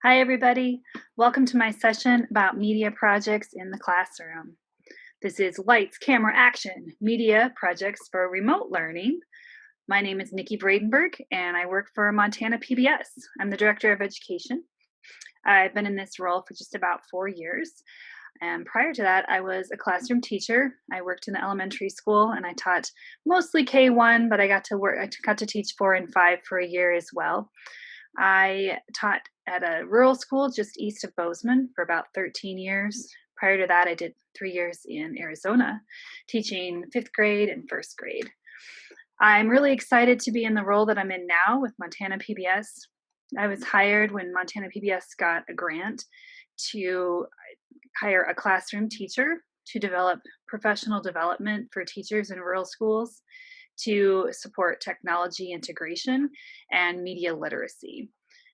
Hi, everybody. Welcome to my session about media projects in the classroom. This is Lights, Camera, Action, Media Projects for Remote Learning. My name is Nikki Bradenberg, and I work for Montana PBS. I'm the Director of Education. I've been in this role for just about 4 years. And prior to that, I was a classroom teacher. I worked in the elementary school, and I taught mostly K-1, but I got to teach 4 and 5 for a year as well. I taught at a rural school just east of Bozeman for about 13 years. Prior to that, I did 3 years in Arizona, teaching 5th grade and 1st grade. I'm really excited to be in the role that I'm in now with Montana PBS. I was hired when Montana PBS got a grant to hire a classroom teacher to develop professional development for teachers in rural schools, to support technology integration and media literacy.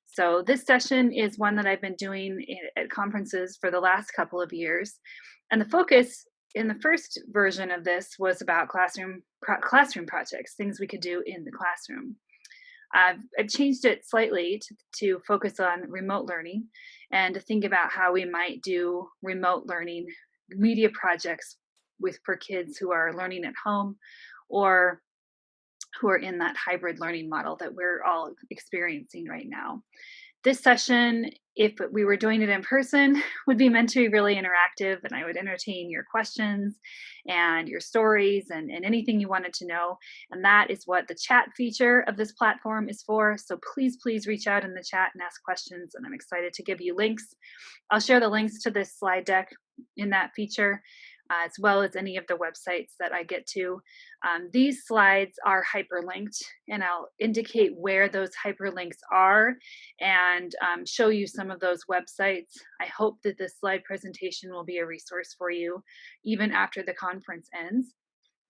So this session is one that I've been doing at conferences for the last couple of years. And the focus in the first version of this was about classroom projects, things we could do in the classroom. I've changed it slightly to focus on remote learning and to think about how we might do remote learning media projects for kids who are learning at home or who are in that hybrid learning model that we're all experiencing right now. This session, if we were doing it in person, would be meant to be really interactive, and I would entertain your questions and your stories and anything you wanted to know. And that is what the chat feature of this platform is for. So please reach out in the chat and ask questions, and I'm excited to give you links. I'll share the links to this slide deck in that feature, as well as any of the websites that I get to. These slides are hyperlinked, and I'll indicate where those hyperlinks are and show you some of those websites. I hope that this slide presentation will be a resource for you even after the conference ends.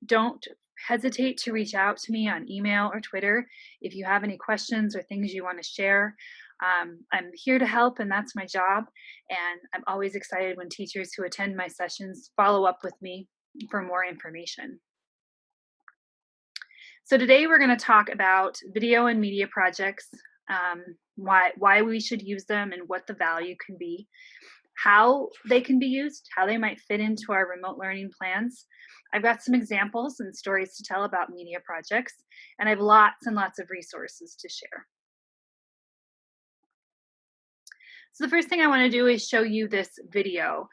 Don't hesitate to reach out to me on email or Twitter if you have any questions or things you want to share. I'm here to help, and that's my job. And I'm always excited when teachers who attend my sessions follow up with me for more information. So today we're going to talk about video and media projects, why we should use them and what the value can be, how they can be used, how they might fit into our remote learning plans. I've got some examples and stories to tell about media projects, and I have lots and lots of resources to share. So the first thing I want to do is show you this video,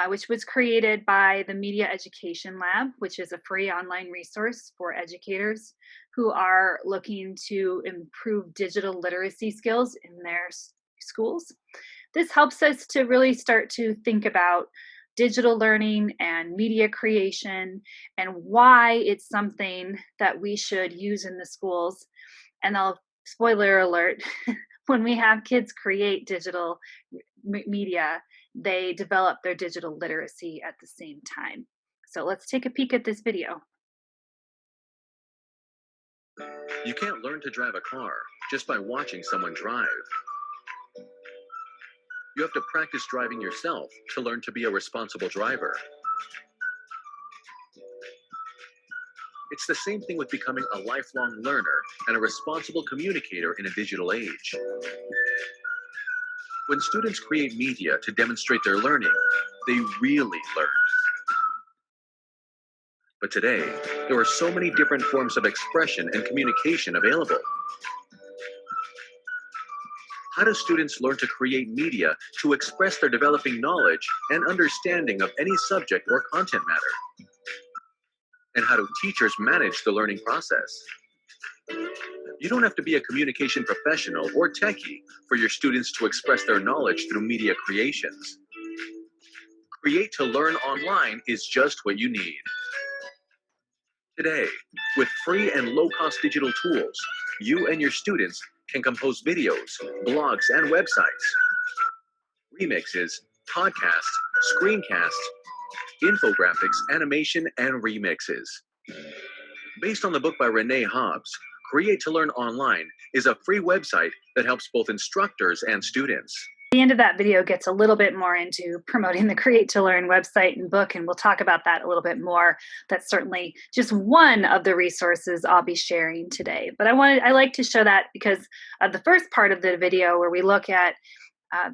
which was created by the Media Education Lab, which is a free online resource for educators who are looking to improve digital literacy skills in their schools. This helps us to really start to think about digital learning and media creation and why it's something that we should use in the schools. And spoiler alert, when we have kids create digital media, they develop their digital literacy at the same time. So let's take a peek at this video. You can't learn to drive a car just by watching someone drive. You have to practice driving yourself to learn to be a responsible driver. It's the same thing with becoming a lifelong learner and a responsible communicator in a digital age. When students create media to demonstrate their learning, they really learn. But today, there are so many different forms of expression and communication available. How do students learn to create media to express their developing knowledge and understanding of any subject or content matter? And how do teachers manage the learning process? You don't have to be a communication professional or techie for your students to express their knowledge through media creations. Create to Learn Online is just what you need. Today, with free and low-cost digital tools, you and your students can compose videos, blogs, and websites, remixes, podcasts, screencasts, infographics, animation, and remixes. Based on the book by Renee Hobbs, Create to Learn Online is a free website that helps both instructors and students. The end of that video gets a little bit more into promoting the Create to Learn website and book, and we'll talk about that a little bit more. That's certainly just one of the resources I'll be sharing today. But I like to show that because of the first part of the video where we look at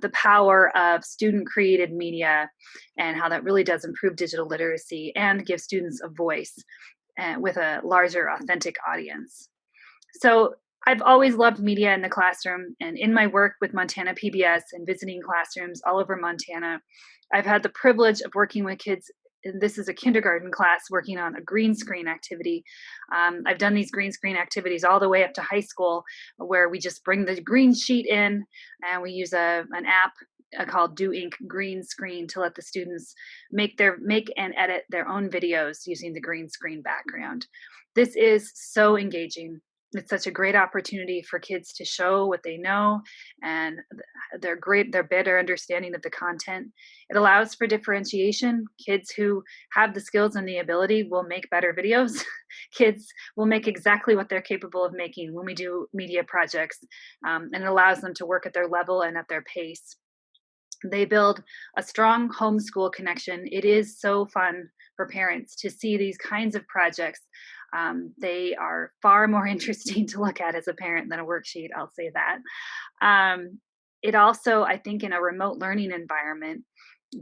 the power of student-created media and how that really does improve digital literacy and give students a voice with a larger, authentic audience. So I've always loved media in the classroom, and in my work with Montana PBS and visiting classrooms all over Montana, I've had the privilege of working with kids. And this is a kindergarten class working on a green screen activity. I've done these green screen activities all the way up to high school, where we just bring the green sheet in and we use an app called Do Ink Green Screen to let the students make and edit their own videos using the green screen background. This is so engaging. It's such a great opportunity for kids to show what they know and their better understanding of the content. It allows for differentiation. Kids who have the skills and the ability will make better videos. Kids will make exactly what they're capable of making when we do media projects, and it allows them to work at their level and at their pace. They build a strong homeschool connection. It is so fun for parents to see these kinds of projects. They are far more interesting to look at as a parent than a worksheet, I'll say that. It also, I think, in a remote learning environment,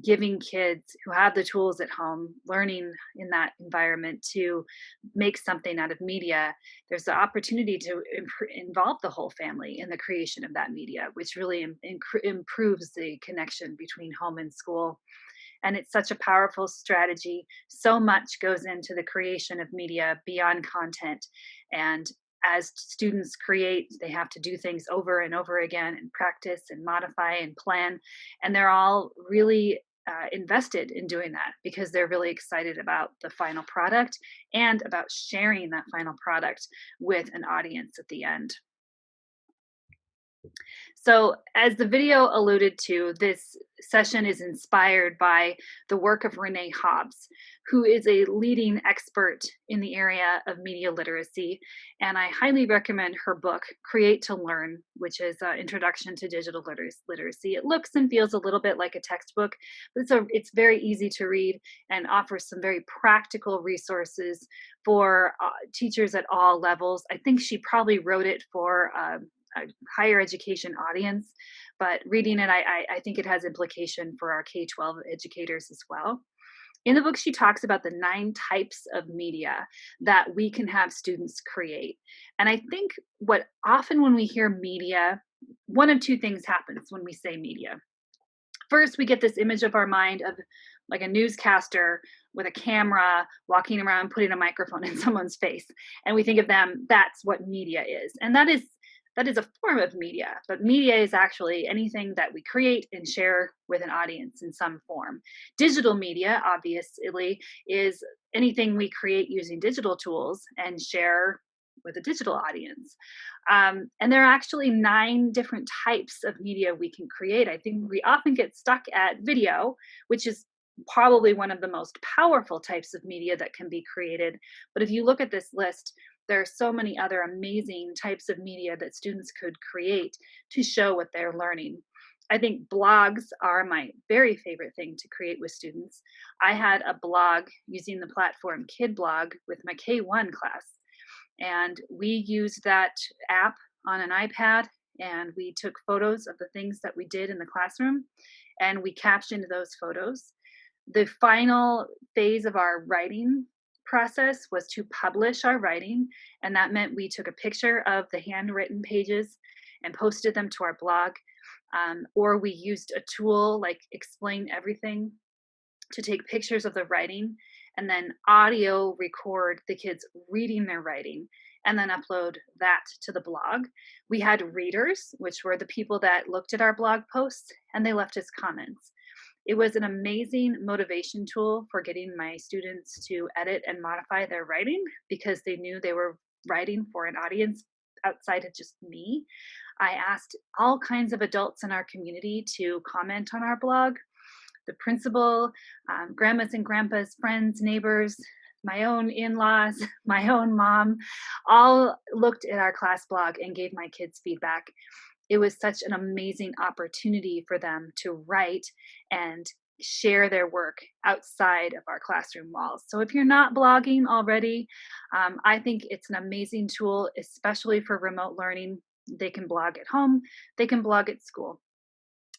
giving kids who have the tools at home, learning in that environment to make something out of media, there's the opportunity to involve the whole family in the creation of that media, which really improves the connection between home and school. And it's such a powerful strategy. So much goes into the creation of media beyond content. And as students create, they have to do things over and over again and practice and modify and plan. And they're all really invested in doing that because they're really excited about the final product and about sharing that final product with an audience at the end. So, as the video alluded to, this session is inspired by the work of Renee Hobbs, who is a leading expert in the area of media literacy. And I highly recommend her book, Create to Learn, which is an introduction to digital literacy. It looks and feels a little bit like a textbook, but it's very easy to read and offers some very practical resources for teachers at all levels. I think she probably wrote it for a higher education audience, but reading it, I think it has implication for our K-12 educators as well. In the book, she talks about the 9 types of media that we can have students create. And I think what often when we hear media, one of two things happens when we say media. First, we get this image of our mind of like a newscaster with a camera walking around putting a microphone in someone's face. And we think of them, that's what media is. And that is a form of media, but media is actually anything that we create and share with an audience in some form. Digital media, obviously, is anything we create using digital tools and share with a digital audience. And there are actually 9 different types of media we can create. I think we often get stuck at video, which is probably one of the most powerful types of media that can be created. But if you look at this list, there are so many other amazing types of media that students could create to show what they're learning. I think blogs are my very favorite thing to create with students. I had a blog using the platform Kid Blog with my K1 class, and we used that app on an iPad, and we took photos of the things that we did in the classroom, and we captioned those photos. The final phase of our writing process was to publish our writing, and that meant we took a picture of the handwritten pages and posted them to our blog, or we used a tool like Explain Everything to take pictures of the writing and then audio record the kids reading their writing and then upload that to the blog. We had readers, which were the people that looked at our blog posts, and they left us comments. It was an amazing motivation tool for getting my students to edit and modify their writing because they knew they were writing for an audience outside of just me. I asked all kinds of adults in our community to comment on our blog. The principal, grandmas and grandpas, friends, neighbors, my own in-laws, my own mom, all looked at our class blog and gave my kids feedback. It was such an amazing opportunity for them to write and share their work outside of our classroom walls. So if you're not blogging already, I think it's an amazing tool, especially for remote learning. They can blog at home, they can blog at school.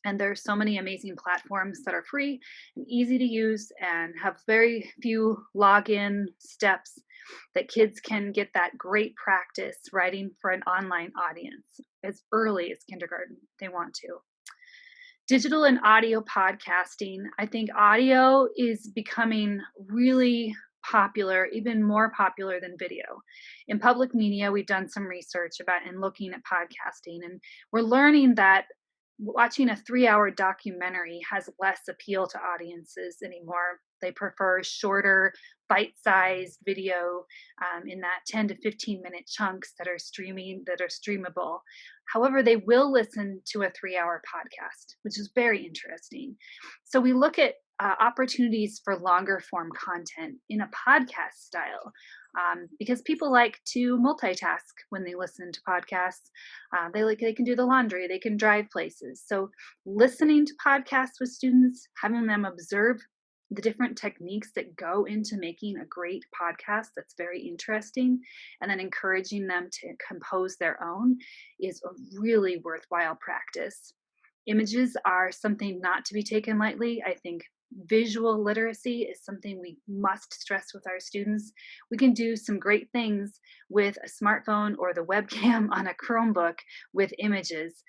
And there are so many amazing platforms that are free and easy to use and have very few login steps that kids can get that great practice writing for an online audience as early as kindergarten if they want to. Digital and audio podcasting. I think audio is becoming really popular, even more popular than video. In public media, we've done some research about and looking at podcasting, and we're learning that watching a 3-hour documentary has less appeal to audiences anymore. They prefer shorter, bite-sized video in that 10 to 15-minute chunks that are streamable. However, they will listen to a 3-hour podcast, which is very interesting. So we look at opportunities for longer form content in a podcast style because people like to multitask when they listen to podcasts. They can do the laundry, they can drive places. So listening to podcasts with students, having them observe the different techniques that go into making a great podcast that's very interesting, and then encouraging them to compose their own is a really worthwhile practice. Images are something not to be taken lightly. I think visual literacy is something we must stress with our students. We can do some great things with a smartphone or the webcam on a Chromebook with images,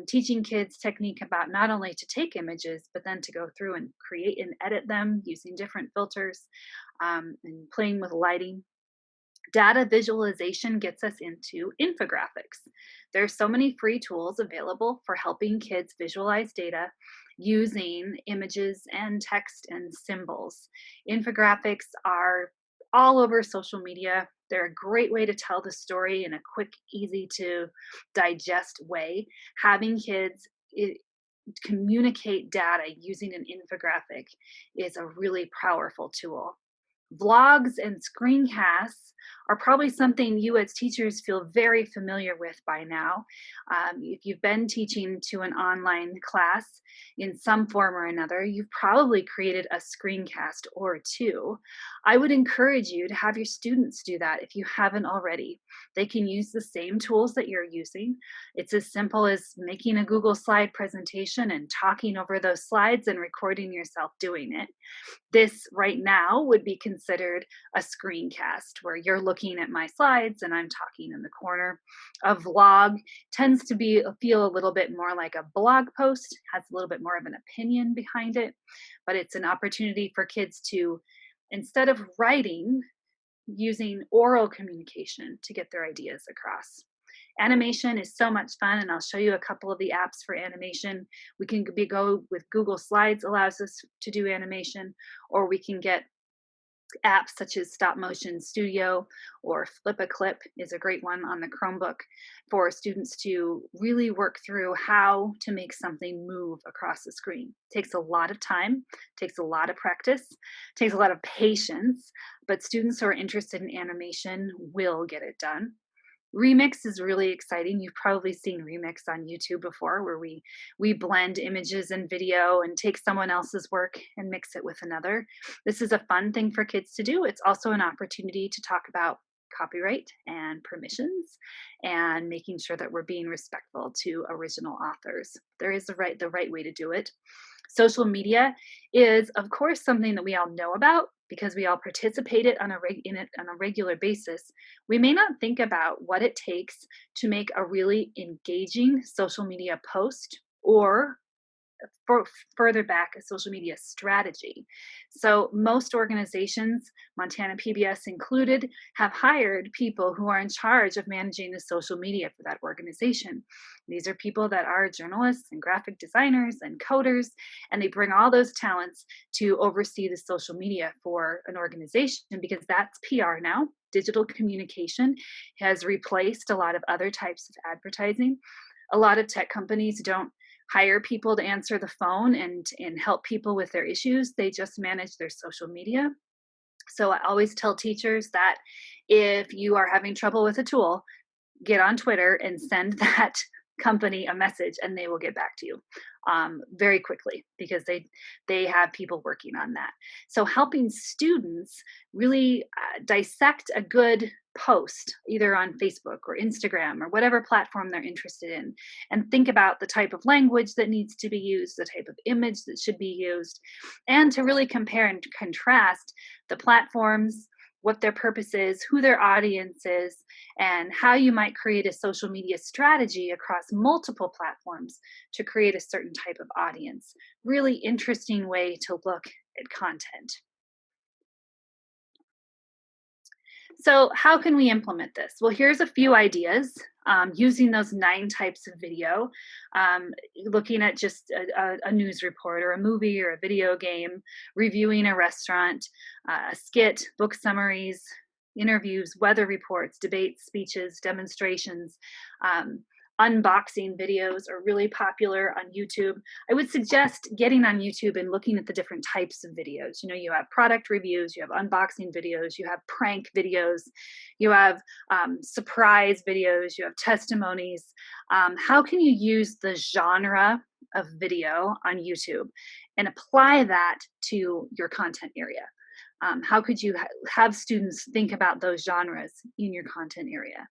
teaching kids technique about not only to take images, but then to go through and create and edit them using different filters and playing with lighting. Data visualization gets us into infographics. There are so many free tools available for helping kids visualize data using images and text and symbols. Infographics are all over social media. They're a great way to tell the story in a quick, easy to digest way. Having kids communicate data using an infographic is a really powerful tool. Vlogs and screencasts are probably something you as teachers feel very familiar with by now. If you've been teaching to an online class in some form or another, you've probably created a screencast or two. I would encourage you to have your students do that if you haven't already. They can use the same tools that you're using. It's as simple as making a Google slide presentation and talking over those slides and recording yourself doing it. This right now would be considered a screencast where you're looking at my slides and I'm talking in the corner. A vlog tends to feel a little bit more like a blog post, has a little bit more of an opinion behind it, but it's an opportunity for kids to, instead of writing, using oral communication to get their ideas across. Animation is so much fun, and I'll show you a couple of the apps for animation. We can go with Google Slides, allows us to do animation, or we can get apps such as Stop Motion Studio or Flip a Clip is a great one on the Chromebook for students to really work through how to make something move across the screen. It takes a lot of time, takes a lot of practice, takes a lot of patience, but students who are interested in animation will get it done. Remix is really exciting. You've probably seen Remix on YouTube before, where we blend images and video and take someone else's work and mix it with another. This is a fun thing for kids to do. It's also an opportunity to talk about copyright and permissions and making sure that we're being respectful to original authors. There is the right way to do it. Social media is, of course, something that we all know about because we all participate in it on a regular basis. We may not think about what it takes to make a really engaging social media post or further back a social media strategy. So most organizations, Montana PBS included, have hired people who are in charge of managing the social media for that organization. These are people that are journalists and graphic designers and coders, and they bring all those talents to oversee the social media for an organization because that's PR now. Digital communication has replaced a lot of other types of advertising. A lot of tech companies don't hire people to answer the phone and help people with their issues. They just manage their social media. So I always tell teachers that if you are having trouble with a tool, get on Twitter and send that company a message and they will get back to you very quickly because they have people working on that. So helping students really dissect a good post either on Facebook or Instagram or whatever platform they're interested in, and think about the type of language that needs to be used, the type of image that should be used, and to really compare and contrast the platforms, what their purpose is, who their audience is, and how you might create a social media strategy across multiple platforms to create a certain type of audience. Really interesting way to look at content. So, how can we implement this? Well, here's a few ideas using those 9 types of video, looking at just a news report or a movie or a video game, reviewing a restaurant, a skit, book summaries, interviews, weather reports, debates, speeches, demonstrations. Unboxing videos are really popular on YouTube. I would suggest getting on YouTube and looking at the different types of videos. You know, you have product reviews, you have unboxing videos, you have prank videos, you have surprise videos, you have testimonies. How can you use the genre of video on YouTube and apply that to your content area? How could you have students think about those genres in your content area?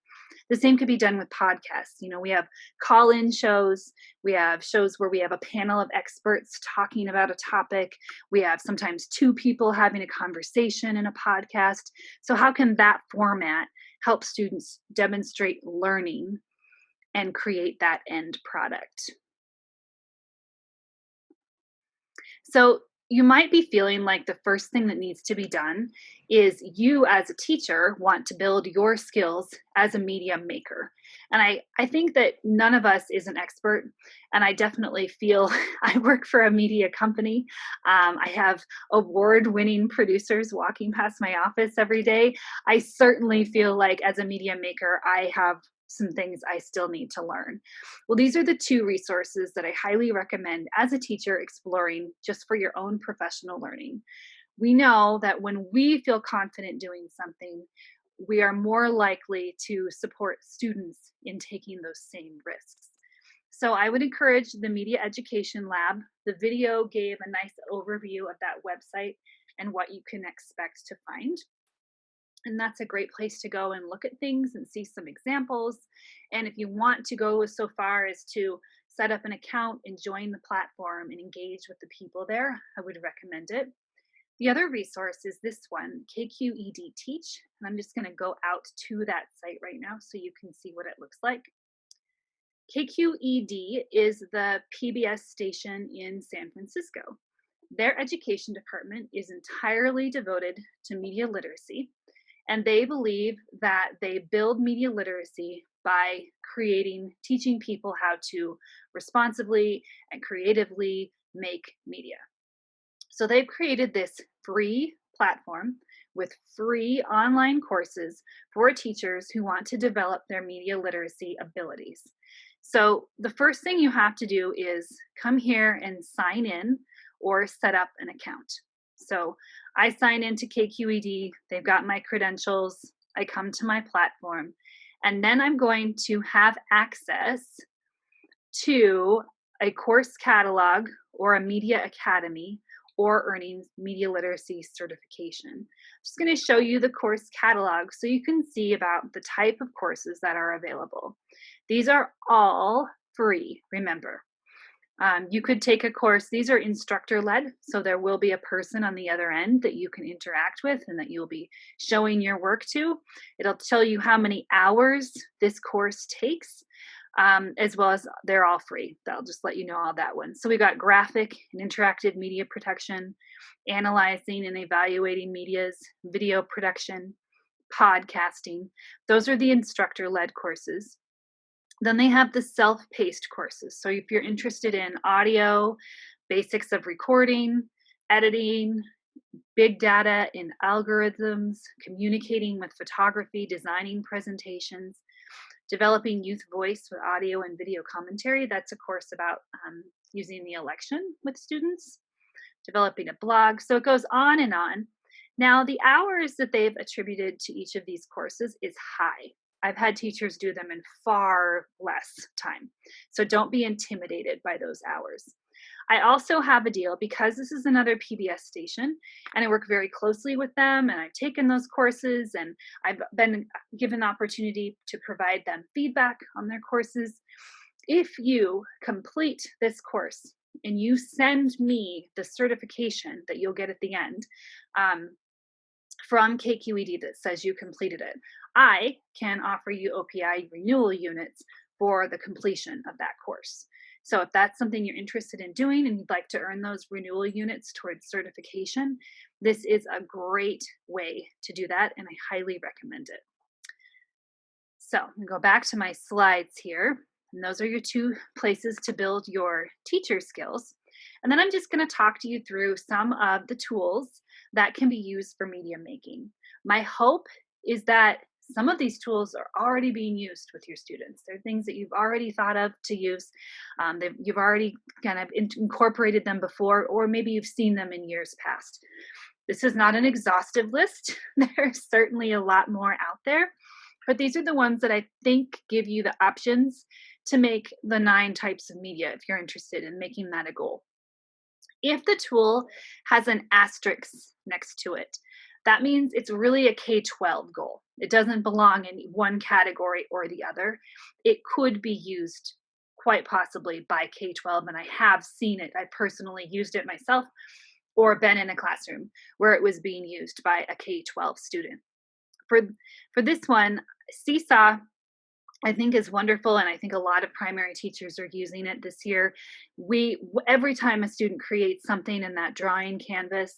The same could be done with podcasts. You know, we have call-in shows. We have shows where we have a panel of experts talking about a topic. We have sometimes 2 people having a conversation in a podcast. So how can that format help students demonstrate learning and create that end product? So you might be feeling like the first thing that needs to be done is you as a teacher want to build your skills as a media maker. And I think that none of us is an expert. And I definitely feel I work for a media company. I have award-winning producers walking past my office every day. I certainly feel like as a media maker, I have some things I still need to learn. Well, these are the 2 resources that I highly recommend as a teacher exploring just for your own professional learning. We know that when we feel confident doing something, we are more likely to support students in taking those same risks. So I would encourage the Media Education Lab. The video gave a nice overview of that website and what you can expect to find. And that's a great place to go and look at things and see some examples. And if you want to go so far as to set up an account and join the platform and engage with the people there, I would recommend it. The other resource is this one, KQED Teach. And I'm just going to go out to that site right now so you can see what it looks like. KQED is the PBS station in San Francisco. Their education department is entirely devoted to media literacy. And they believe that they build media literacy by teaching people how to responsibly and creatively make media. So they've created this free platform with free online courses for teachers who want to develop their media literacy abilities. So the first thing you have to do is come here and sign in or set up an account. So I sign into KQED, they've got my credentials, I come to my platform, and then I'm going to have access to a course catalog or a media academy or earning media literacy certification. I'm just going to show you the course catalog so you can see about the type of courses that are available. These are all free, remember. You could take a course, these are instructor-led, so there will be a person on the other end that you can interact with and that you'll be showing your work to. It'll tell you how many hours this course takes, as well as they're all free. That'll just let you know all that one. So we've got graphic and interactive media protection, analyzing and evaluating medias, video production, podcasting. Those are the instructor-led courses. Then they have the self-paced courses. So if you're interested in audio, basics of recording, editing, big data in algorithms, communicating with photography, designing presentations, developing youth voice with audio and video commentary, that's a course about using the election with students, developing a blog. So it goes on and on. Now, the hours that they've attributed to each of these courses is high. I've had teachers do them in far less time. So don't be intimidated by those hours. I also have a deal because this is another PBS station and I work very closely with them and I've taken those courses and I've been given the opportunity to provide them feedback on their courses. If you complete this course and you send me the certification that you'll get at the end, um, from KQED that says you completed it, I can offer you OPI renewal units for the completion of that course. So if that's something you're interested in doing and you'd like to earn those renewal units towards certification, this is a great way to do that and I highly recommend it. So I'm gonna go back to my slides here. And those are your two places to build your teacher skills. And then I'm just going to talk to you through some of the tools that can be used for media making. My hope is that some of these tools are already being used with your students. They're things that you've already thought of to use. You've already kind of incorporated them before, or maybe you've seen them in years past. This is not an exhaustive list. There's certainly a lot more out there, but these are the ones that I think give you the options to make the 9 types of media if you're interested in making that a goal. If the tool has an asterisk next to it, that means it's really a K-12 goal. It doesn't belong in one category or the other. It could be used quite possibly by K-12, and I have seen it. I personally used it myself or been in a classroom where it was being used by a K-12 student. For this one, Seesaw I think is wonderful, and I think a lot of primary teachers are using it this year. Every time a student creates something in that drawing canvas,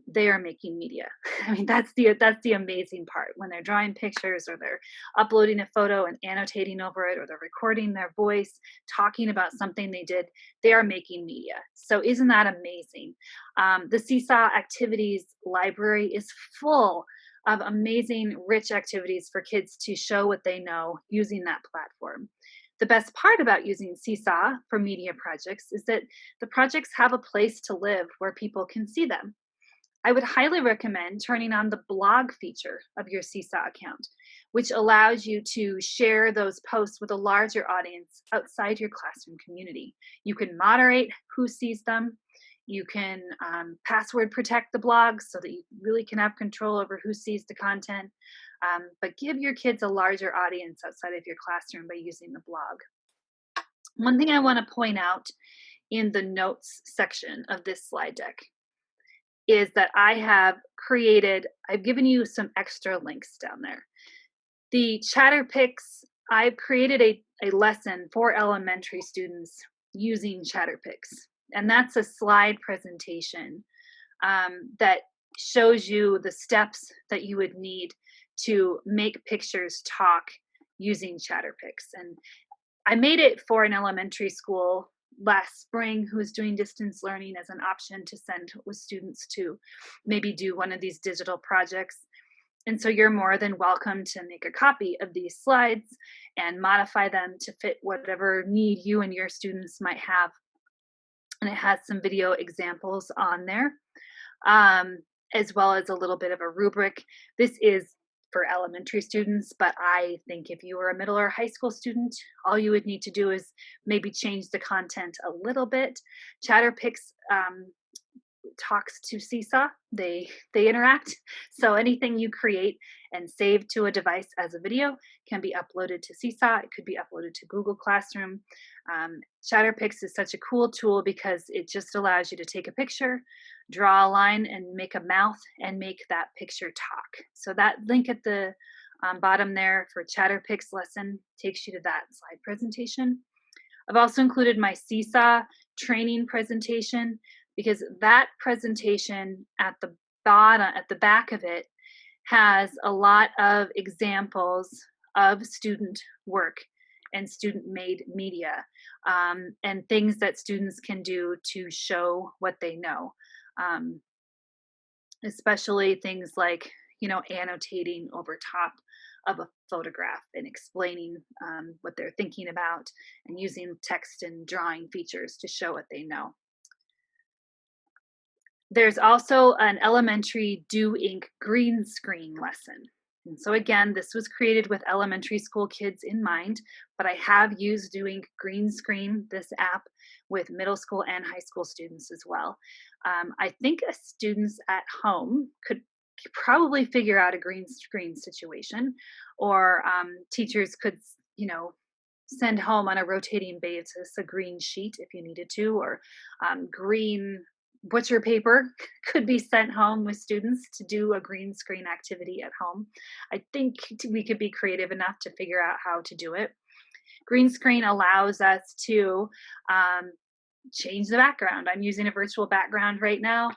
they are making media. I mean, that's the amazing part when they're drawing pictures or they're uploading a photo and annotating over it, or they're recording their voice talking about something they did. They are making media. So isn't that amazing? The Seesaw Activities Library is full of amazing, rich activities for kids to show what they know using that platform. The best part about using Seesaw for media projects is that the projects have a place to live where people can see them. I would highly recommend turning on the blog feature of your Seesaw account, which allows you to share those posts with a larger audience outside your classroom community. You can moderate who sees them. You can password protect the blogs so that you really can have control over who sees the content, but give your kids a larger audience outside of your classroom by using the blog. One thing I want to point out in the notes section of this slide deck is that I've given you some extra links down there. The Chatterpix, I've created a lesson for elementary students using Chatterpix. And that's a slide presentation that shows you the steps that you would need to make pictures talk using Chatterpix. And I made it for an elementary school last spring who was doing distance learning as an option to send with students to maybe do one of these digital projects. And so you're more than welcome to make a copy of these slides and modify them to fit whatever need you and your students might have. And it has some video examples on there, as well as a little bit of a rubric. This is for elementary students, but I think if you were a middle or high school student, all you would need to do is maybe change the content a little bit. Chatterpix talks to Seesaw. They interact. So anything you create and save to a device as a video can be uploaded to Seesaw. It could be uploaded to Google Classroom. Chatterpix is such a cool tool because it just allows you to take a picture, draw a line, and make a mouth and make that picture talk. So that link at the bottom there for Chatterpix lesson takes you to that slide presentation. I've also included my Seesaw training presentation because that presentation at the bottom, at the back of it, has a lot of examples of student work and student-made media and things that students can do to show what they know, especially things like, annotating over top of a photograph and explaining what they're thinking about and using text and drawing features to show what they know. There's also an elementary Do Ink green screen lesson. And so again, this was created with elementary school kids in mind, but I have used doing green screen, this app, with middle school and high school students as well. I think students at home could probably figure out a green screen situation, or teachers could, send home on a rotating basis a green sheet if you needed to, or green butcher paper could be sent home with students to do a green screen activity at home. I think we could be creative enough to figure out how to do it. Green screen allows us to um, change the background. I'm using a virtual background right now.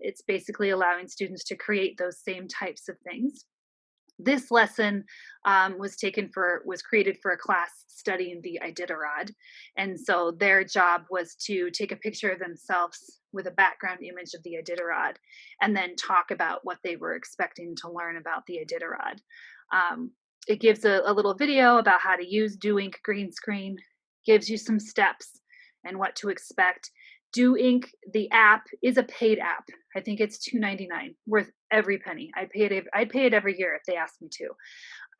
It's basically allowing students to create those same types of things. This lesson was created for a class studying the Iditarod, and so their job was to take a picture of themselves with a background image of the Iditarod, and then talk about what they were expecting to learn about the Iditarod. It gives a little video about how to use Do Ink green screen, gives you some steps and what to expect. Do Ink, the app, is a paid app. I think it's $2.99, worth every penny. I'd pay it every year if they asked me to.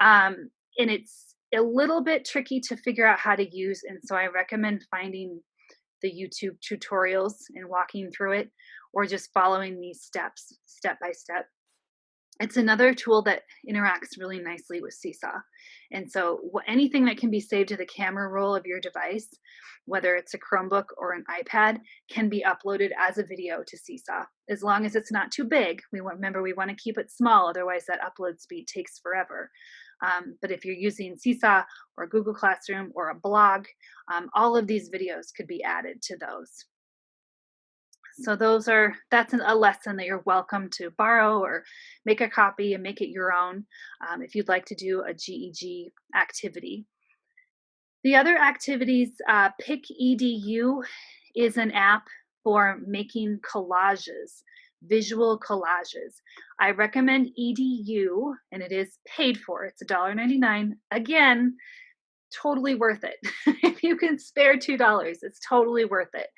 And it's a little bit tricky to figure out how to use, and so I recommend finding the YouTube tutorials and walking through it, or just following these steps, step by step. It's another tool that interacts really nicely with Seesaw. And so anything that can be saved to the camera roll of your device, whether it's a Chromebook or an iPad, can be uploaded as a video to Seesaw. As long as it's not too big, we want to keep it small, otherwise that upload speed takes forever. But if you're using Seesaw or Google Classroom or a blog, all of these videos could be added to those. So that's a lesson that you're welcome to borrow or make a copy and make it your own, if you'd like to do a GEG activity. The other activities, Pick EDU is an app for making collages, visual collages. I recommend EDU, and it is paid for. It's $1.99. Again, totally worth it. If you can spare $2, it's totally worth it.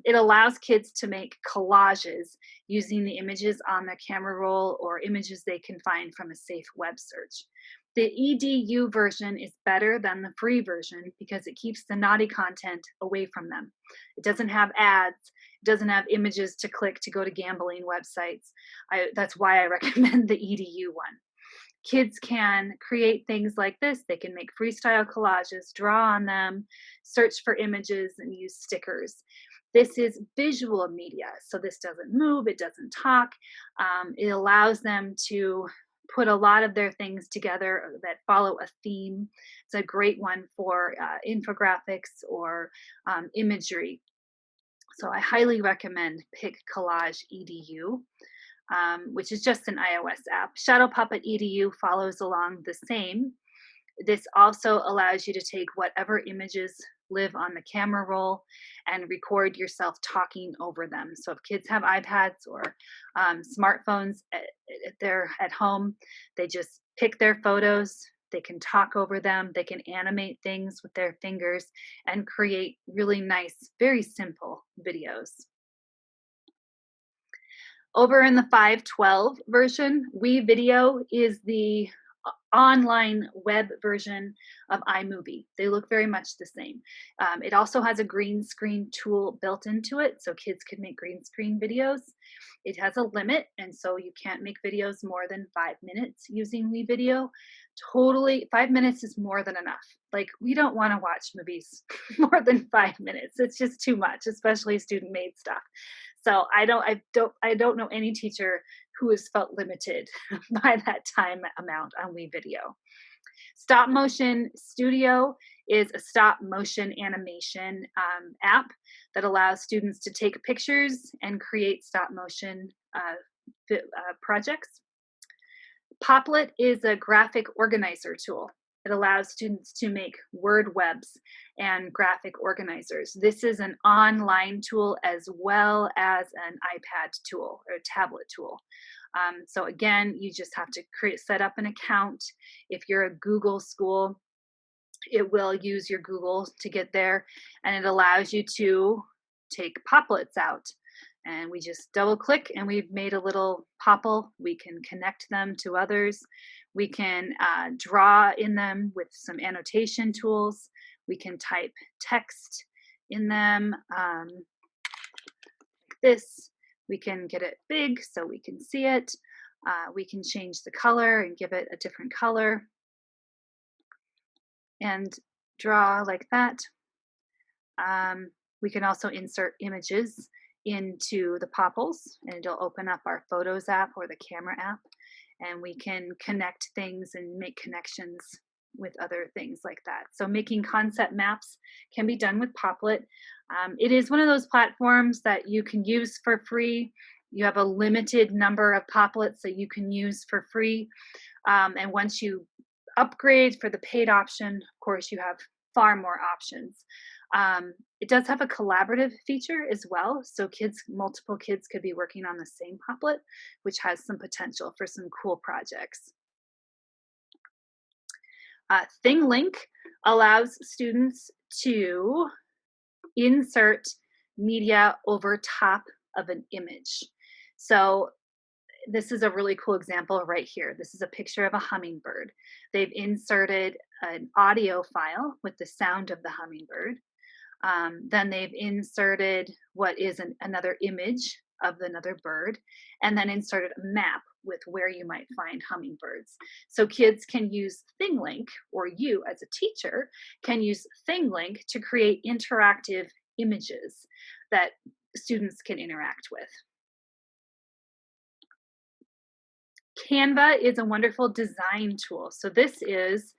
It allows kids to make collages using the images on their camera roll or images they can find from a safe web search. The EDU version is better than the free version because it keeps the naughty content away from them. It doesn't have ads. It doesn't have images to click to go to gambling websites. That's why I recommend the EDU one. Kids can create things like this. They can make freestyle collages, draw on them, search for images, and use stickers. This is visual media, so this doesn't move, it doesn't talk. It allows them to put a lot of their things together that follow a theme. It's a great one for infographics or imagery. So I highly recommend Pick Collage EDU. Which is just an iOS app. Shadow Puppet EDU follows along the same. This also allows you to take whatever images live on the camera roll and record yourself talking over them. So if kids have iPads or smartphones at home, they just pick their photos, they can talk over them, they can animate things with their fingers and create really nice, very simple videos. Over in the 512 version, WeVideo is the online web version of iMovie. They look very much the same. It also has a green screen tool built into it, so kids can make green screen videos. It has a limit, and so you can't make videos more than 5 minutes using WeVideo. Totally, 5 minutes is more than enough. Like, we don't want to watch movies more than 5 minutes. It's just too much, especially student-made stuff. So I don't know any teacher who has felt limited by that time amount on WeVideo. Stop Motion Studio is a stop motion animation app that allows students to take pictures and create stop motion projects. Poplet is a graphic organizer tool. It allows students to make word webs and graphic organizers. This is an online tool as well as an iPad tool or a tablet tool. So again, you just have to set up an account. If you're a Google school, it will use your Google to get there, and it allows you to take poplets out And we just double click and we've made a little popple. We can connect them to others. We can draw in them with some annotation tools. We can type text in them like this. We can get it big so we can see it. We can change the color and give it a different color and draw like that. We can also insert images into the popples, and it'll open up our Photos app or the Camera app, and we can connect things and make connections with other things like that. So making concept maps can be done with Popplet. It is one of those platforms that you can use for free. You have a limited number of Popplets that you can use for free. And once you upgrade for the paid option, of course, you have far more options. It does have a collaborative feature as well, so multiple kids could be working on the same Popplet, which has some potential for some cool projects. ThingLink allows students to insert media over top of an image. So this is a really cool example right here. This is a picture of a hummingbird. They've inserted an audio file with the sound of the hummingbird. Then they've inserted what is another image of another bird, and then inserted a map with where you might find hummingbirds. So kids can use ThingLink, or you as a teacher can use ThingLink to create interactive images that students can interact with. Canva is a wonderful design tool. So this is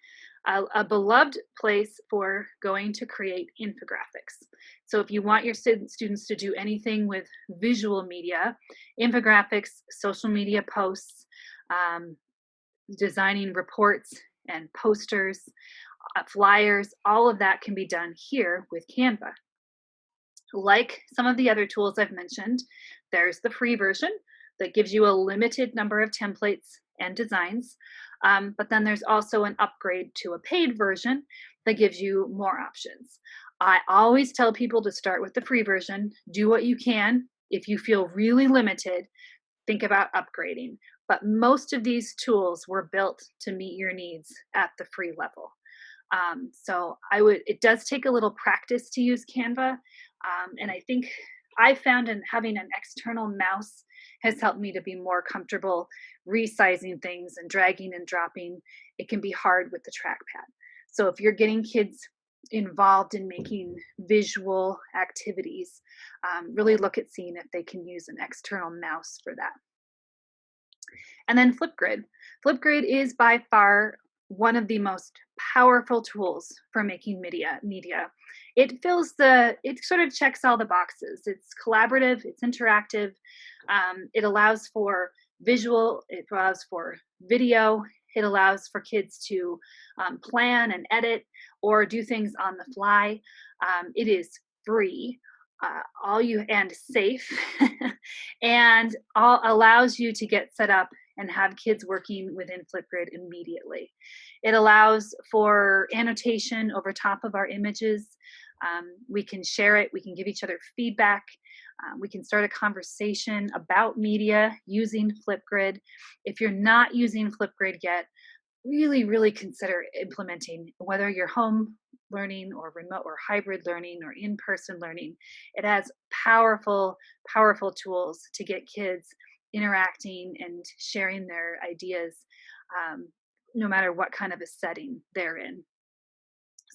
a beloved place for going to create infographics. So if you want your students to do anything with visual media, infographics, social media posts, designing reports and posters, flyers, all of that can be done here with Canva. Like some of the other tools I've mentioned, there's the free version that gives you a limited number of templates and designs. But then there's also an upgrade to a paid version that gives you more options. I always tell people to start with the free version, do what you can. If you feel really limited, think about upgrading. But most of these tools were built to meet your needs at the free level. So it does take a little practice to use Canva. And I think I found in having an external mouse has helped me to be more comfortable resizing things and dragging and dropping. It can be hard with the trackpad. So if you're getting kids involved in making visual activities, really look at seeing if they can use an external mouse for that. And then Flipgrid. Flipgrid is by far one of the most powerful tools for making media. It sort of checks all the boxes. It's collaborative, it's interactive, it allows for visual, it allows for video, it allows for kids to plan and edit or do things on the fly. It is free. And safe and allows you to get set up and have kids working within Flipgrid immediately. It allows for annotation over top of our images. We can share it, we can give each other feedback, we can start a conversation about media using Flipgrid. If you're not using Flipgrid yet, really consider implementing, whether you're home learning or remote or hybrid learning or in-person learning. It has powerful tools to get kids interacting and sharing their ideas, no matter what kind of a setting they're in.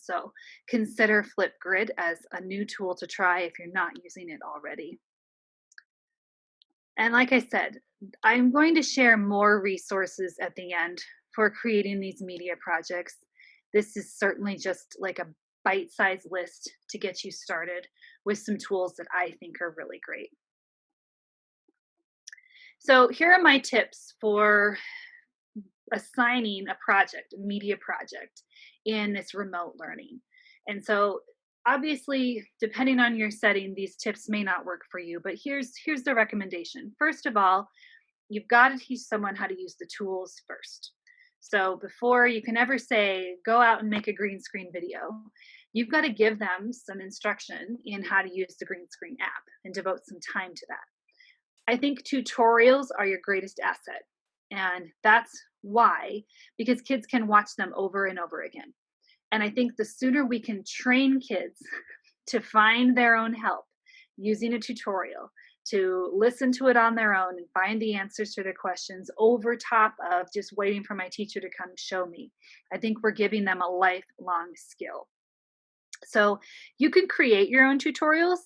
So consider Flipgrid as a new tool to try if you're not using it already. And like I said, I'm going to share more resources at the end for creating these media projects. This is certainly just like a bite-sized list to get you started with some tools that I think are really great. So here are my tips for assigning a project, a media project in this remote learning. And so obviously, depending on your setting, these tips may not work for you, but here's the recommendation. First of all, you've got to teach someone how to use the tools first. So before you can ever say, go out and make a green screen video, you've got to give them some instruction in how to use the green screen app and devote some time to that. I think tutorials are your greatest asset. And that's why, because kids can watch them over and over again. And I think the sooner we can train kids to find their own help using a tutorial, to listen to it on their own and find the answers to their questions over top of just waiting for my teacher to come show me, I think we're giving them a lifelong skill. So you can create your own tutorials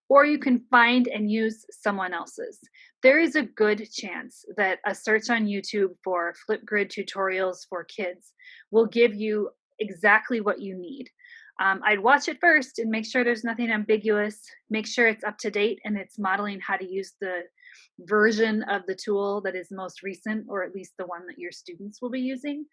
or you can find and use someone else's. There is a good chance that a search on YouTube for Flipgrid tutorials for kids will give you exactly what you need. I'd watch it first and make sure there's nothing ambiguous, make sure it's up to date and it's modeling how to use the version of the tool that is most recent, or at least the one that your students will be using.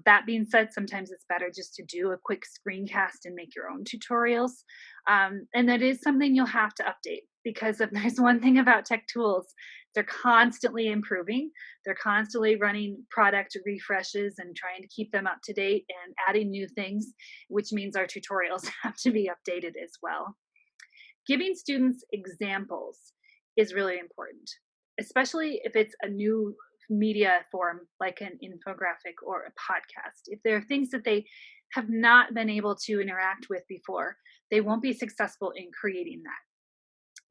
That being said, sometimes it's better just to do a quick screencast and make your own tutorials. And that is something you'll have to update, because if there's one thing about tech tools, they're constantly improving. They're constantly running product refreshes and trying to keep them up to date and adding new things, which means our tutorials have to be updated as well. Giving students examples is really important, especially if it's a new media form like an infographic or a podcast. If there are things that they have not been able to interact with before, they won't be successful in creating that.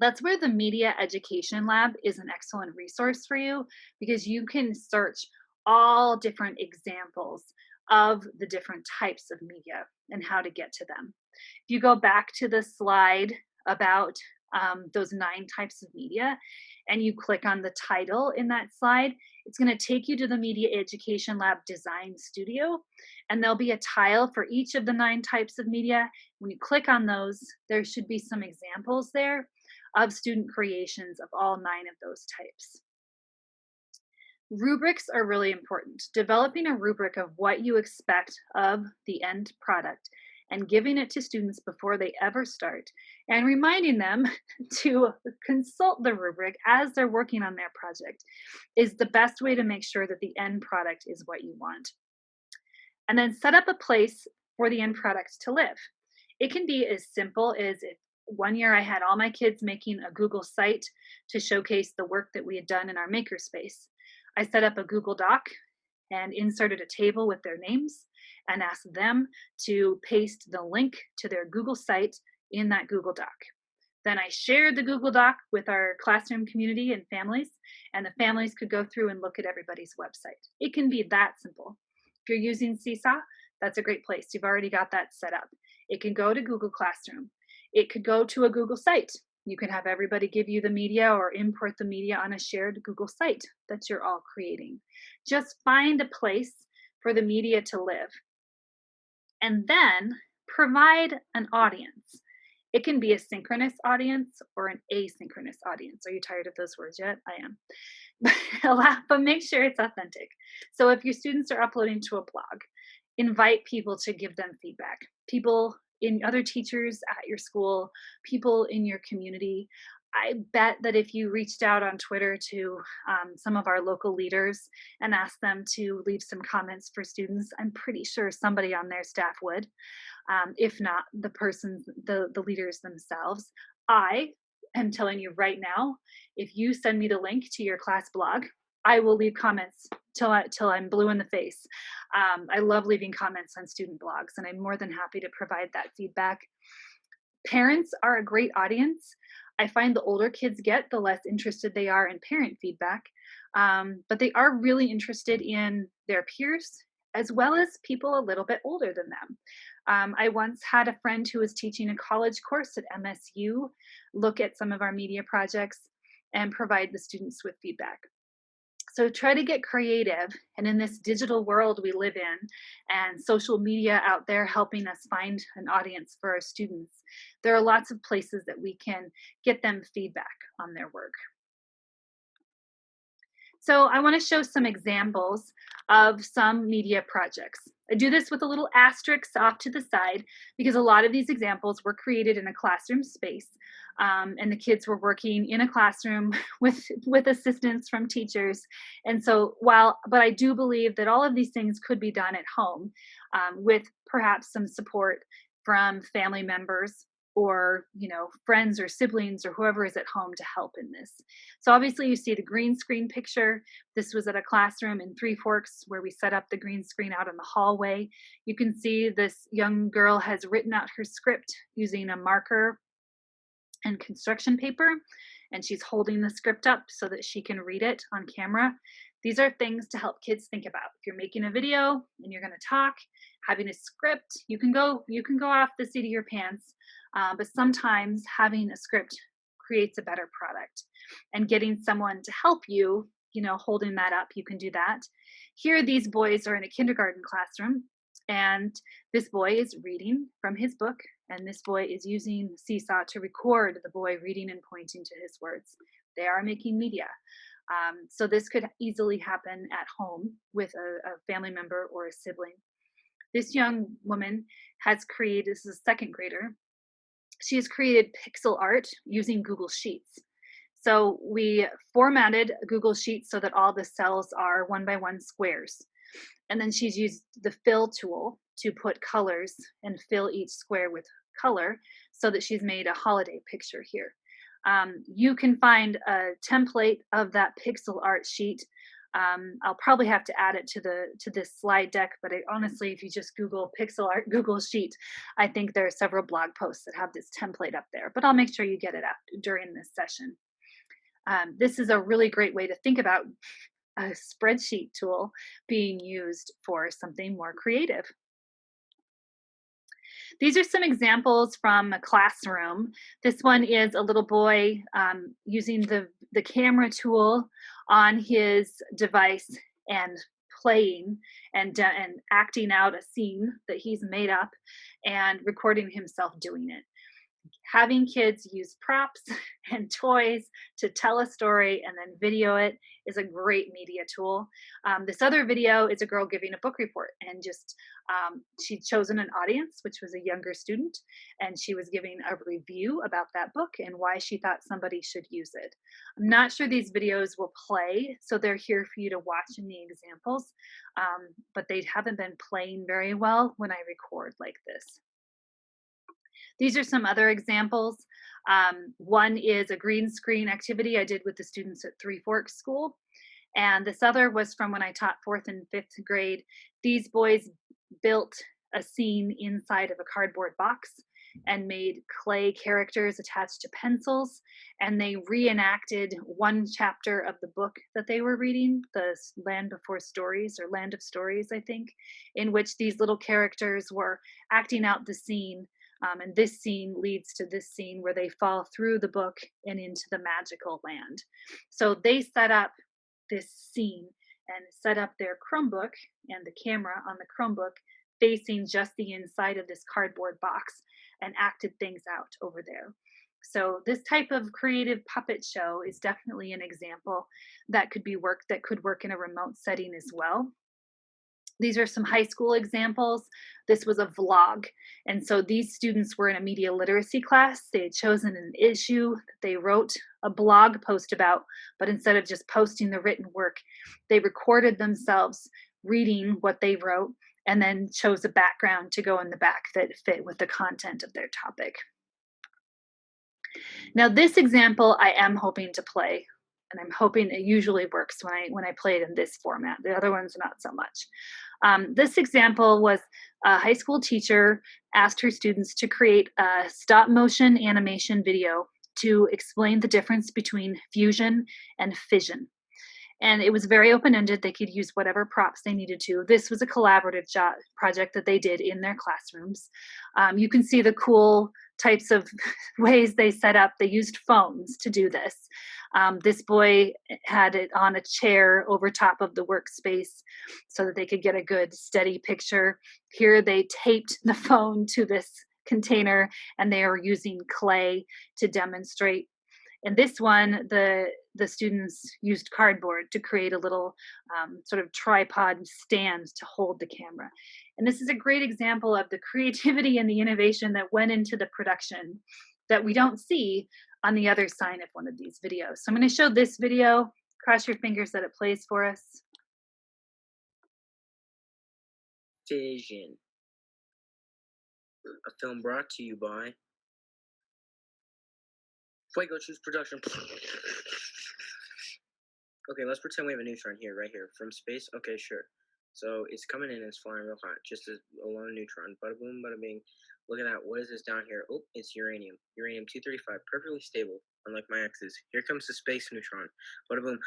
That's where the Media Education Lab is an excellent resource for you, because you can search all different examples of the different types of media and how to get to them. If you go back to the slide about those 9 types of media, and you click on the title in that slide, it's going to take you to the Media Education Lab Design Studio, and there'll be a tile for each of the 9 types of media. When you click on those, there should be some examples there of student creations of all 9 of those types. Rubrics are really important. Developing a rubric of what you expect of the end product and giving it to students before they ever start, and reminding them to consult the rubric as they're working on their project, is the best way to make sure that the end product is what you want. And then set up a place for the end product to live. It can be as simple as, if one year I had all my kids making a Google site to showcase the work that we had done in our makerspace. I set up a Google Doc and inserted a table with their names and asked them to paste the link to their Google site in that Google Doc. Then I shared the Google Doc with our classroom community and families, and the families could go through and look at everybody's website. It can be that simple. If you're using Seesaw, that's a great place. You've already got that set up. It can go to Google Classroom. It could go to a Google site. You can have everybody give you the media or import the media on a shared Google site that you're all creating. Just find a place for the media to live, and then provide an audience. It can be a synchronous audience or an asynchronous audience. Are you tired of those words yet? I am. But make sure it's authentic. So if your students are uploading to a blog, invite people to give them feedback. People in other teachers at your school, people in your community. I bet that if you reached out on Twitter to some of our local leaders and asked them to leave some comments for students, I'm pretty sure somebody on their staff would, if not the leaders themselves. I am telling you right now, if you send me the link to your class blog, I will leave comments till I'm blue in the face. I love leaving comments on student blogs, and I'm more than happy to provide that feedback. Parents are a great audience. I find the older kids get, the less interested they are in parent feedback, but they are really interested in their peers, as well as people a little bit older than them. I once had a friend who was teaching a college course at MSU look at some of our media projects and provide the students with feedback. So try to get creative. And in this digital world we live in, and social media out there helping us find an audience for our students, there are lots of places that we can get them feedback on their work. So I want to show some examples of some media projects. I do this with a little asterisk off to the side because a lot of these examples were created in a classroom space, and the kids were working in a classroom with assistance from teachers. And so but I do believe that all of these things could be done at home with perhaps some support from family members or friends or siblings or whoever is at home to help in this. So obviously you see the green screen picture. This was at a classroom in Three Forks where we set up the green screen out in the hallway. You can see this young girl has written out her script using a marker and construction paper, and she's holding the script up so that she can read it on camera. These are things to help kids think about. If you're making a video and you're going to talk, having a script, you can go off the seat of your pants, but sometimes having a script creates a better product. And getting someone to help you, holding that up, you can do that. Here, these boys are in a kindergarten classroom, and this boy is reading from his book, and this boy is using Seesaw to record the boy reading and pointing to his words. They are making media. So this could easily happen at home with a family member or a sibling. This young woman has created, this is a second grader, she has created pixel art using Google Sheets. So we formatted Google Sheets so that all the cells are 1x1 squares. And then she's used the fill tool to put colors and fill each square with color so that she's made a holiday picture here. You can find a template of that pixel art sheet. I'll probably have to add it to this slide deck, but honestly, if you just Google pixel art Google sheet, I think there are several blog posts that have this template up there, but I'll make sure you get it out during this session. This is a really great way to think about a spreadsheet tool being used for something more creative. These are some examples from a classroom. This one is a little boy using the camera tool on his device and playing and acting out a scene that he's made up and recording himself doing it. Having kids use props and toys to tell a story and then video it is a great media tool. This other video is a girl giving a book report, and just she'd chosen an audience, which was a younger student, and she was giving a review about that book and why she thought somebody should use it. I'm not sure these videos will play, so they're here for you to watch in the examples, but they haven't been playing very well when I record like this. These are some other examples. One is a green screen activity I did with the students at Three Forks School. And this other was from when I taught 4th and 5th grade. These boys built a scene inside of a cardboard box and made clay characters attached to pencils. And they reenacted one chapter of the book that they were reading, the Land Before Stories, or Land of Stories, I think, in which these little characters were acting out the scene. And this scene leads to this scene where they fall through the book and into the magical land. So they set up this scene and set up their Chromebook and the camera on the Chromebook facing just the inside of this cardboard box and acted things out over there. So this type of creative puppet show is definitely an example that could work in a remote setting as well. These are some high school examples. This was a vlog. And so these students were in a media literacy class. They had chosen an issue that they wrote a blog post about, but instead of just posting the written work, they recorded themselves reading what they wrote and then chose a background to go in the back that fit with the content of their topic. Now this example I am hoping to play, and I'm hoping it usually works when I play it in this format. The other ones not so much. This example was a high school teacher asked her students to create a stop motion animation video to explain the difference between fusion and fission. And it was very open-ended. They could use whatever props they needed to. This was a collaborative project that they did in their classrooms. You can see the cool types of ways they set up. They used phones to do this. This boy had it on a chair over top of the workspace so that they could get a good steady picture. Here they taped the phone to this container and they are using clay to demonstrate. In this one, the students used cardboard to create a little sort of tripod stand to hold the camera. And this is a great example of the creativity and the innovation that went into the production that we don't see on the other side of one of these videos. So I'm going to show this video. Cross your fingers that it plays for us. Vision. A film brought to you by Fuego, choose production. Okay, let's pretend we have a neutron here, right here, from space. Okay, sure. So it's coming in, it's flying real hot, just a lone neutron. Bada boom, bada bing. Look at that. What is this down here? Oh, it's uranium. Uranium 235, perfectly stable, unlike my exes. Here comes the space neutron. Bada boom.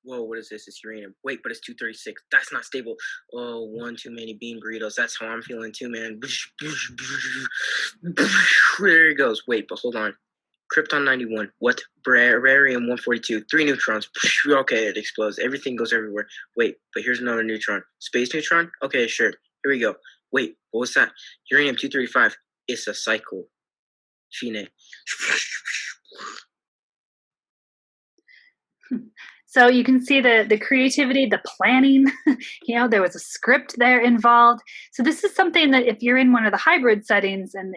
Whoa, what is this? It's uranium. Wait, but it's 236. That's not stable. Oh, one too many bean burritos. That's how I'm feeling too, man. There it goes. Wait, but hold on. Krypton 91. What? Barium 142. 3 neutrons. Okay, it explodes. Everything goes everywhere. Wait, but here's another neutron. Space neutron? Okay, sure. Here we go. Wait, what was that? Uranium 235. It's a cycle. Fine. So you can see the creativity, the planning, there was a script there involved. So this is something that if you're in one of the hybrid settings and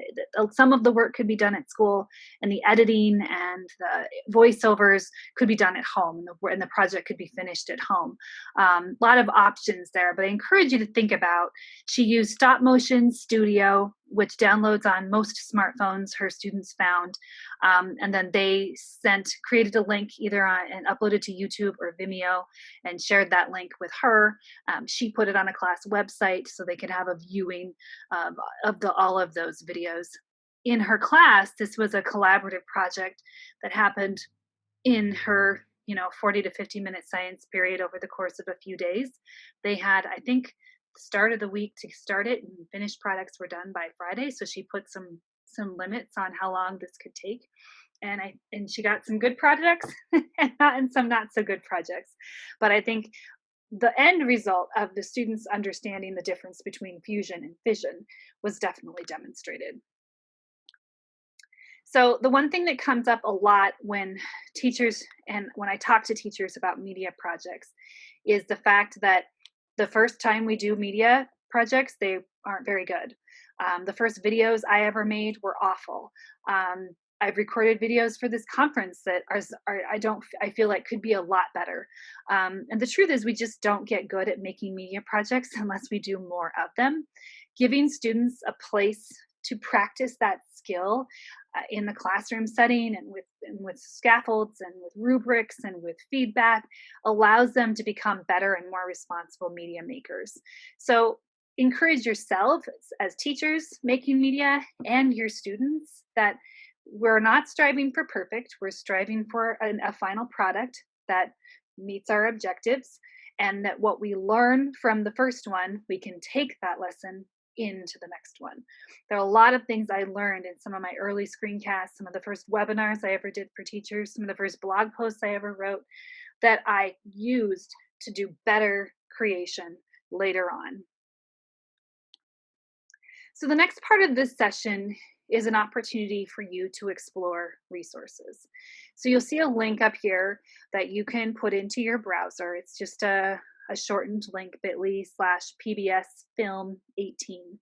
some of the work could be done at school and the editing and the voiceovers could be done at home and the project could be finished at home. A lot of options there, but I encourage you to think about, she used Stop Motion Studio, which downloads on most smartphones her students found. And then they created a link either and uploaded to YouTube or Vimeo and shared that link with her. She put it on a class website so they could have a viewing of all of those videos. In her class, this was a collaborative project that happened in her 40 to 50 minute science period over the course of a few days. They had, I think, the start of the week to start it, and finished products were done by Friday. So she put some limits on how long this could take. And she got some good projects and some not so good projects. But I think the end result of the students understanding the difference between fusion and fission was definitely demonstrated. So the one thing that comes up a lot when I talk to teachers about media projects is the fact that the first time we do media projects, they aren't very good. The first videos I ever made were awful. I've recorded videos for this conference that I feel like could be a lot better. And the truth is, we just don't get good at making media projects unless we do more of them. Giving students a place to practice that skill in the classroom setting and with scaffolds and with rubrics and with feedback allows them to become better and more responsible media makers. So encourage yourself as teachers making media and your students that we're not striving for perfect. We're striving for a final product that meets our objectives, and that what we learn from the first one, we can take that lesson into the next one. There are a lot of things I learned in some of my early screencasts, some of the first webinars I ever did for teachers, some of the first blog posts I ever wrote that I used to do better creation later on. So the next part of this session is an opportunity for you to explore resources. So you'll see a link up here that you can put into your browser. It's just a shortened link, bit.ly/pbsfilm18.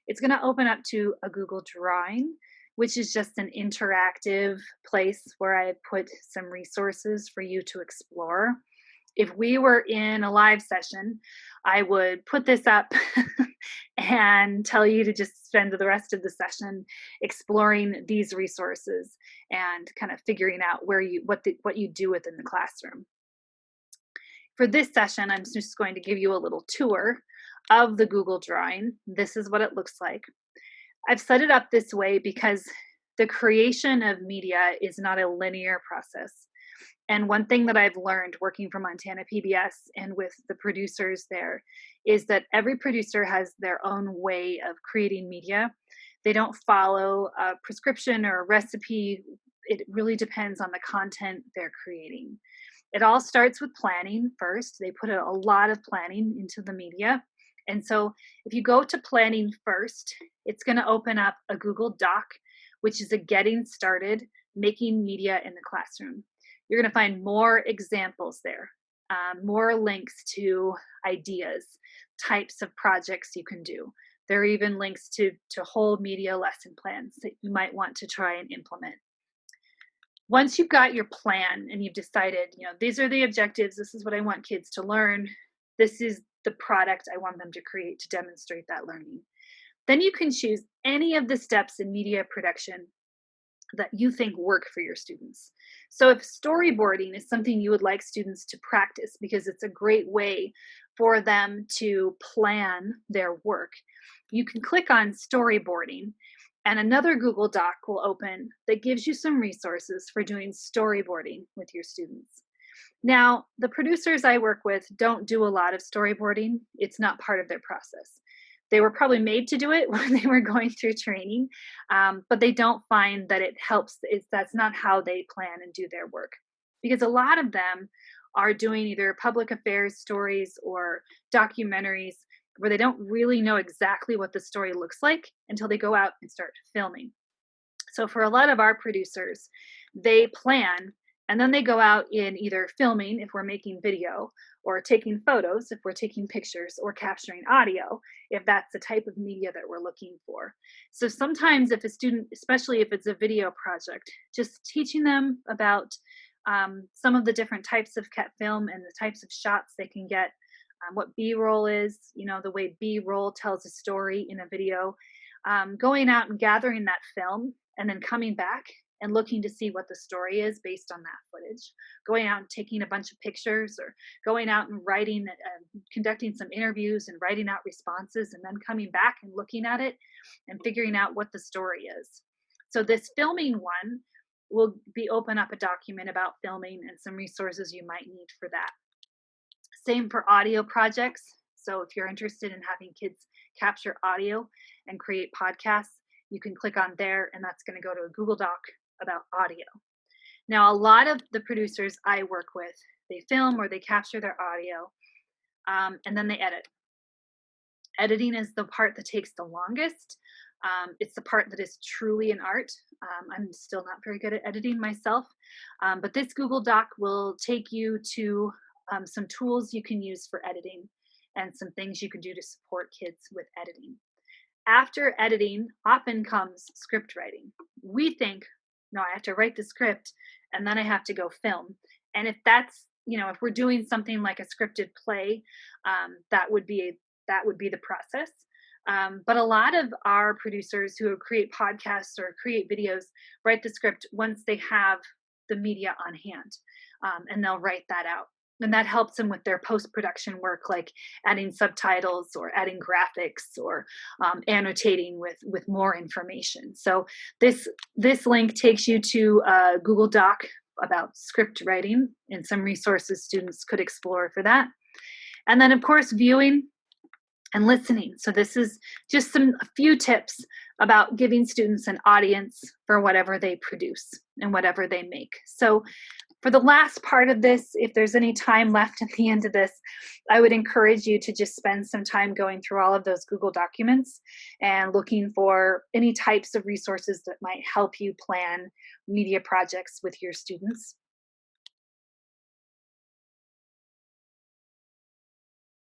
It's going to open up to a Google Drawing, which is just an interactive place where I put some resources for you to explore. If we were in a live session, I would put this up and tell you to just spend the rest of the session exploring these resources and kind of figuring out what you do within the classroom. For this session, I'm just going to give you a little tour of the Google Drawing. This is what it looks like. I've set it up this way because the creation of media is not a linear process. And one thing that I've learned working for Montana PBS and with the producers there is that every producer has their own way of creating media. They don't follow a prescription or a recipe. It really depends on the content they're creating. It all starts with planning first. They put a lot of planning into the media. And so if you go to planning first, it's going to open up a Google Doc, which is a getting started making media in the classroom. You're going to find more examples there, more links to ideas, types of projects you can do. There are even links to whole media lesson plans that you might want to try and implement. Once you've got your plan and you've decided, these are the objectives, this is what I want kids to learn, this is the product I want them to create to demonstrate that learning, then you can choose any of the steps in media production that you think work for your students. So if storyboarding is something you would like students to practice because it's a great way for them to plan their work, you can click on storyboarding and another Google Doc will open that gives you some resources for doing storyboarding with your students. Now, the producers I work with don't do a lot of storyboarding. It's not part of their process. They were probably made to do it when they were going through training, but they don't find that it helps. That's not how they plan and do their work. Because a lot of them are doing either public affairs stories or documentaries where they don't really know exactly what the story looks like until they go out and start filming. So for a lot of our producers, they plan and then they go out in either filming if we're making video, or taking photos if we're taking pictures, or capturing audio if that's the type of media that we're looking for. So sometimes if a student, especially if it's a video project, just teaching them about some of the different types of film and the types of shots they can get, what B-roll is, the way B-roll tells a story in a video, going out and gathering that film and then coming back and looking to see what the story is based on that footage, going out and taking a bunch of pictures, or going out and writing, conducting some interviews and writing out responses, and then coming back and looking at it and figuring out what the story is. So this filming one will open up a document about filming and some resources you might need for that. Same for audio projects. So if you're interested in having kids capture audio and create podcasts, you can click on there, and that's going to go to a Google Doc about audio. Now, a lot of the producers I work with, they film or they capture their audio, and then they edit. Editing is the part that takes the longest. It's the part that is truly an art. I'm still not very good at editing myself, but this Google Doc will take you to some tools you can use for editing and some things you can do to support kids with editing. After editing often comes script writing. We think, no, I have to write the script and then I have to go film. And if that's, if we're doing something like a scripted play, that would be the process. But a lot of our producers who create podcasts or create videos write the script once they have the media on hand, and they'll write that out. And that helps them with their post-production work, like adding subtitles or adding graphics or annotating with more information. So this link takes you to a Google Doc about script writing and some resources students could explore for that. And then, of course, viewing and listening. So this is just a few tips about giving students an audience for whatever they produce and whatever they make. So for the last part of this, if there's any time left at the end of this, I would encourage you to just spend some time going through all of those Google documents and looking for any types of resources that might help you plan media projects with your students.